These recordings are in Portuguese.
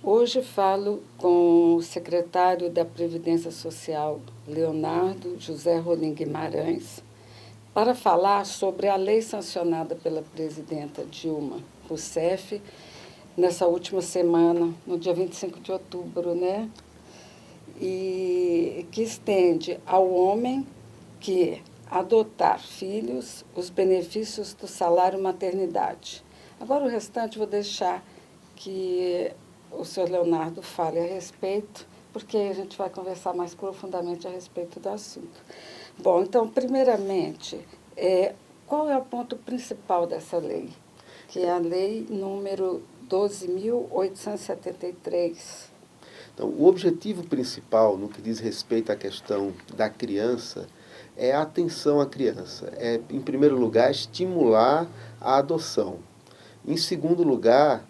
Hoje falo com o secretário da Previdência Social, Leonardo José Rolim Guimarães, para falar sobre a lei sancionada pela presidenta Dilma Rousseff nessa última semana, no dia 25 de outubro, né? E que estende ao homem que adotar filhos os benefícios do salário maternidade. Agora o restante vou deixar que o senhor Leonardo fale a respeito, porque a gente vai conversar mais profundamente a respeito do assunto. Bom, então, primeiramente, qual é o ponto principal dessa lei? Que é a lei número 12.873. Então, o objetivo principal no que diz respeito à questão da criança é a atenção à criança. É, em primeiro lugar, estimular a adoção. Em segundo lugar,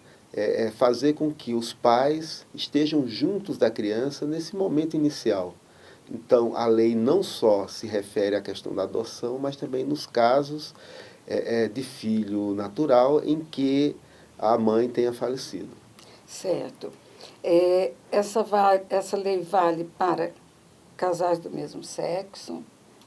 fazer com que os pais estejam juntos da criança nesse momento inicial. Então, a lei não só se refere à questão da adoção, mas também nos casos de filho natural em que a mãe tenha falecido. Certo. Essa lei vale para casais do mesmo sexo,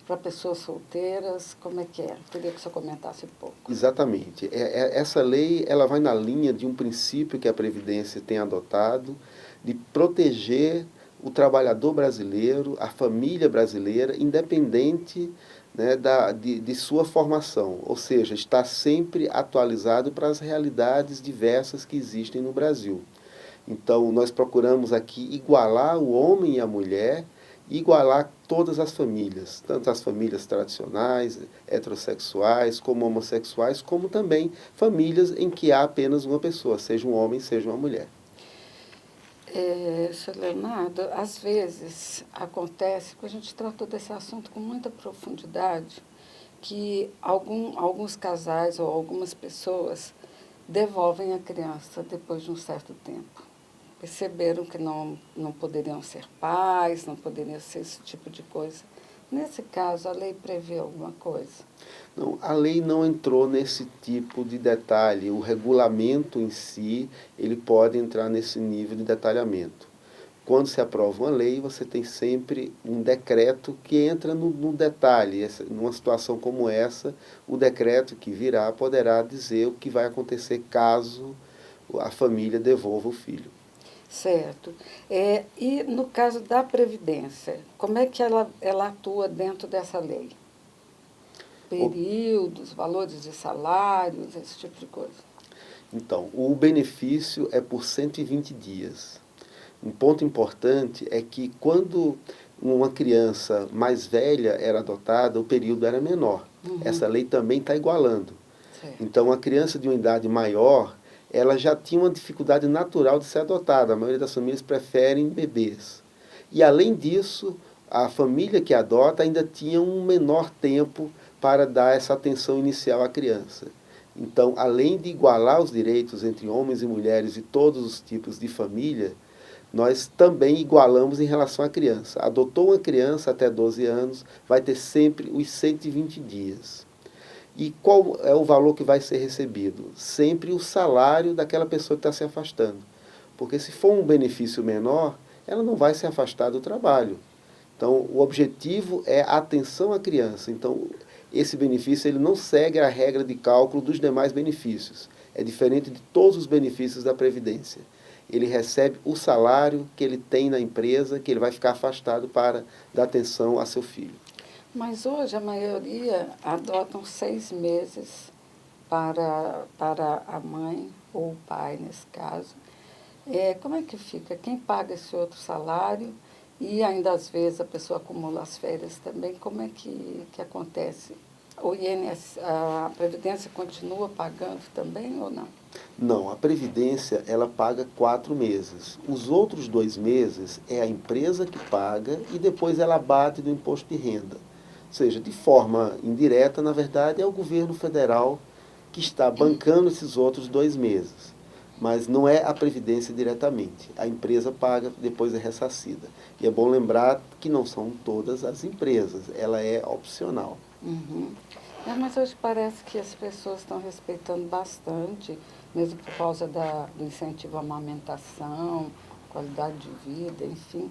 para pessoas solteiras, como é que é? Queria que o senhor comentasse um pouco. Exatamente. Essa lei ela vai na linha de um princípio que a Previdência tem adotado de proteger o trabalhador brasileiro, a família brasileira, independente, né, de sua formação, ou seja, está sempre atualizado para as realidades diversas que existem no Brasil. Então, nós procuramos aqui igualar o homem e a mulher, igualar todas as famílias, tanto as famílias tradicionais, heterossexuais, como homossexuais, como também famílias em que há apenas uma pessoa, seja um homem, seja uma mulher. Senhor Leonardo, às vezes acontece, que a gente tratou desse assunto com muita profundidade, que alguns casais ou algumas pessoas devolvem a criança depois de um certo tempo. Perceberam que não poderiam ser pais, não poderiam ser esse tipo de coisa. Nesse caso, a lei prevê alguma coisa? Não, a lei não entrou nesse tipo de detalhe. O regulamento em si, ele pode entrar nesse nível de detalhamento. Quando se aprova uma lei, você tem sempre um decreto que entra no detalhe. Numa situação como essa, o decreto que virá poderá dizer o que vai acontecer caso a família devolva o filho. Certo. E no caso da Previdência, como é que ela atua dentro dessa lei? Períodos, valores de salários, esse tipo de coisa. Então, o benefício é por 120 dias. Um ponto importante é que quando uma criança mais velha era adotada, o período era menor. Uhum. Essa lei também está igualando. Certo. Então, a criança de uma idade maior, ela já tinha uma dificuldade natural de ser adotada. A maioria das famílias preferem bebês. E, além disso, a família que adota ainda tinha um menor tempo para dar essa atenção inicial à criança. Então, além de igualar os direitos entre homens e mulheres e todos os tipos de família, nós também igualamos em relação à criança. Adotou uma criança até 12 anos, vai ter sempre os 120 dias. E qual é o valor que vai ser recebido? Sempre o salário daquela pessoa que está se afastando. Porque se for um benefício menor, ela não vai se afastar do trabalho. Então, o objetivo é a atenção à criança. Então, esse benefício ele não segue a regra de cálculo dos demais benefícios. É diferente de todos os benefícios da Previdência. Ele recebe o salário que ele tem na empresa, que ele vai ficar afastado para dar atenção a seu filho. Mas hoje a maioria adotam 6 meses para a mãe ou o pai, nesse caso. Como é que fica? Quem paga esse outro salário? E ainda às vezes a pessoa acumula as férias também. Como é que acontece? O INSS, a Previdência continua pagando também ou não? Não, a Previdência ela paga 4 meses. Os outros 2 meses é a empresa que paga e depois ela abate do imposto de renda. Ou seja, de forma indireta, na verdade, é o governo federal que está bancando esses outros 2 meses. Mas não é a Previdência diretamente. A empresa paga, depois é ressarcida. E é bom lembrar que não são todas as empresas, ela é opcional. Uhum. Mas hoje parece que as pessoas estão respeitando bastante mesmo por causa do incentivo à amamentação, qualidade de vida, enfim.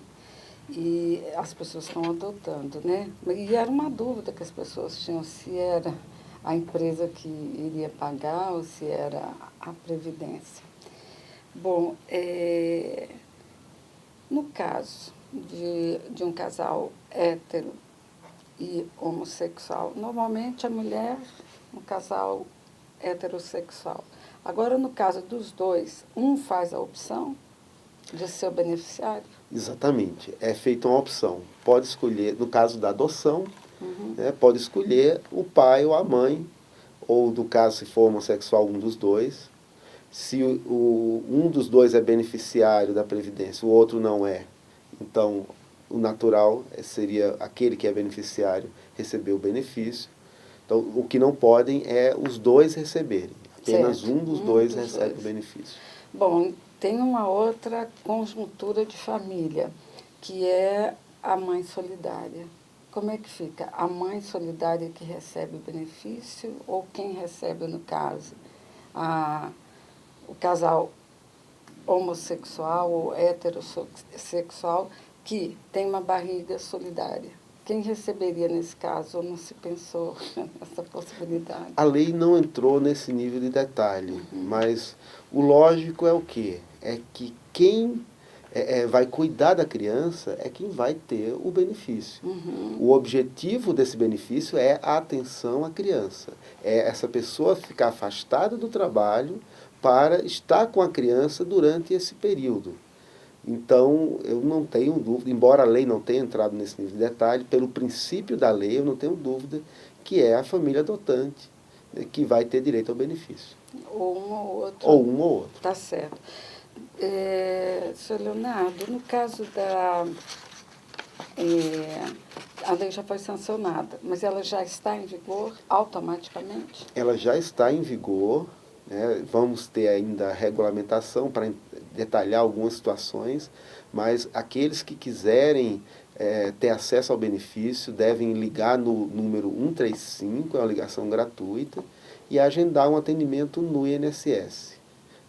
E as pessoas estão adotando, né? E era uma dúvida que as pessoas tinham, se era a empresa que iria pagar ou se era a Previdência. Bom, no caso de um casal hétero e homossexual, normalmente a mulher, um casal heterossexual. Agora, no caso dos dois, um faz a opção de ser o beneficiário? Exatamente. É feita uma opção. Pode escolher, no caso da adoção, né, pode escolher o pai ou a mãe, ou no caso, se for homossexual, um dos dois. Se um dos dois é beneficiário da Previdência, o outro não é, então o natural seria aquele que é beneficiário receber o benefício. Então, o que não podem é os dois receberem. Apenas Certo. um dos dois recebe o benefício. Bom, tem uma outra conjuntura de família, que é a mãe solidária. Como é que fica? A mãe solidária que recebe o benefício ou quem recebe, no caso? O casal homossexual ou heterossexual que tem uma barriga solidária. Quem receberia nesse caso? Ou não se pensou nessa possibilidade? A lei não entrou nesse nível de detalhe, mas o lógico é o quê? É que quem vai cuidar da criança é quem vai ter o benefício. O objetivo desse benefício é a atenção à criança. É essa pessoa ficar afastada do trabalho para estar com a criança durante esse período. Então, eu não tenho dúvida, embora a lei não tenha entrado nesse nível de detalhe, pelo princípio da lei, eu não tenho dúvida que é a família adotante, né, que vai ter direito ao benefício. Ou um ou outro. Ou um ou outro. Tá certo. Senhor Leonardo, no caso a lei já foi sancionada, mas ela já está em vigor automaticamente? Ela já está em vigor, né? Vamos ter ainda a regulamentação para detalhar algumas situações, mas aqueles que quiserem ter acesso ao benefício devem ligar no número 135, é uma ligação gratuita, e agendar um atendimento no INSS.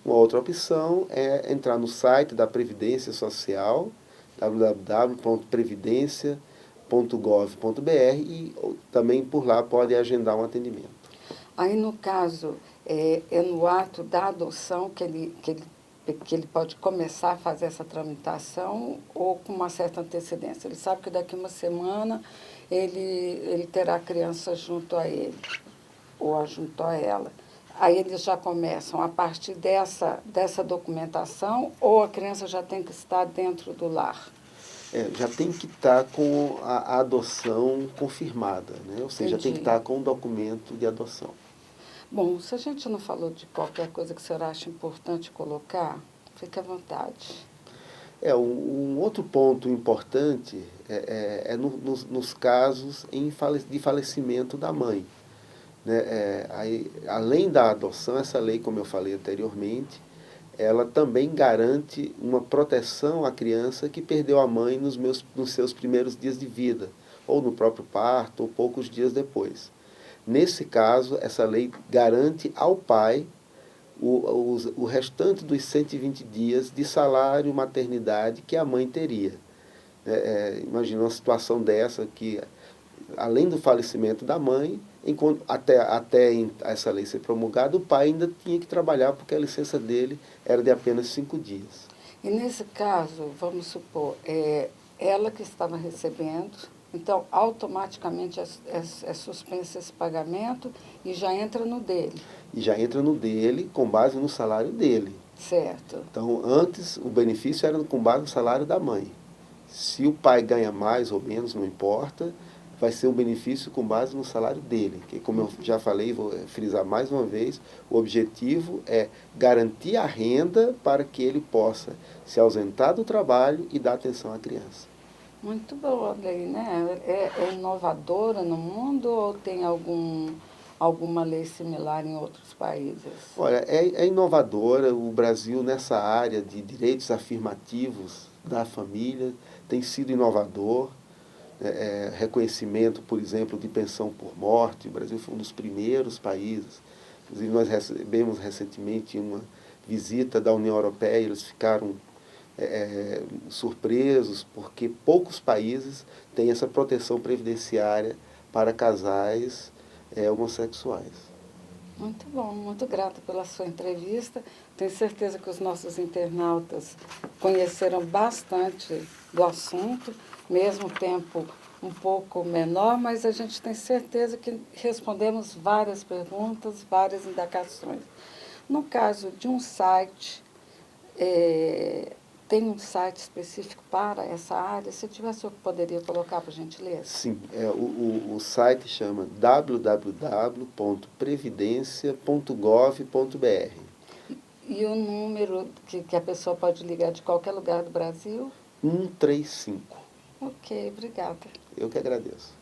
Uma outra opção é entrar no site da Previdência Social, www.previdencia.gov.br, e também por lá pode agendar um atendimento. Aí, no caso, é no ato da adoção que ele pode começar a fazer essa tramitação ou com uma certa antecedência? Ele sabe que daqui a uma semana ele terá a criança junto a ele ou junto a ela. Aí eles já começam a partir dessa documentação ou a criança já tem que estar dentro do lar? Já tem que estar com a adoção confirmada, né? Ou seja, tem que estar com o documento de adoção. Bom, se a gente não falou de qualquer coisa que o senhor acha importante colocar, fique à vontade. Um outro ponto importante nos casos de falecimento da mãe. Né? Além da adoção, essa lei, como eu falei anteriormente, ela também garante uma proteção à criança que perdeu a mãe nos seus primeiros dias de vida, ou no próprio parto, ou poucos dias depois. Nesse caso, essa lei garante ao pai o restante dos 120 dias de salário maternidade que a mãe teria. Imagina uma situação dessa que, além do falecimento da mãe, até essa lei ser promulgada, o pai ainda tinha que trabalhar porque a licença dele era de apenas 5 dias. E nesse caso, vamos supor, ela que estava recebendo, então automaticamente é suspenso esse pagamento e já entra no dele. E já entra no dele com base no salário dele. Certo. Então, antes, o benefício era com base no salário da mãe. Se o pai ganha mais ou menos, não importa, vai ser um benefício com base no salário dele. Que, como eu já falei, vou frisar mais uma vez, o objetivo é garantir a renda para que ele possa se ausentar do trabalho e dar atenção à criança. Muito boa a lei, né? É inovadora no mundo ou tem alguma lei similar em outros países? Olha, é inovadora. O Brasil, nessa área de direitos afirmativos da família, tem sido inovador. Reconhecimento, por exemplo, de pensão por morte. O Brasil foi um dos primeiros países Inclusive, nós recebemos recentemente uma visita da União Europeia, eles ficaram surpresos, porque poucos países têm essa proteção previdenciária para casais homossexuais. Muito bom, muito grata pela sua entrevista. Tenho certeza que os nossos internautas conheceram bastante do assunto, mesmo o tempo um pouco menor, mas a gente tem certeza que respondemos várias perguntas, várias indagações. No caso de um site, tem um site específico para essa área? Se tivesse, eu poderia colocar, por gentileza? Sim, o site chama www.previdencia.gov.br. E o número que a pessoa pode ligar de qualquer lugar do Brasil? 135. Ok, obrigada. Eu que agradeço.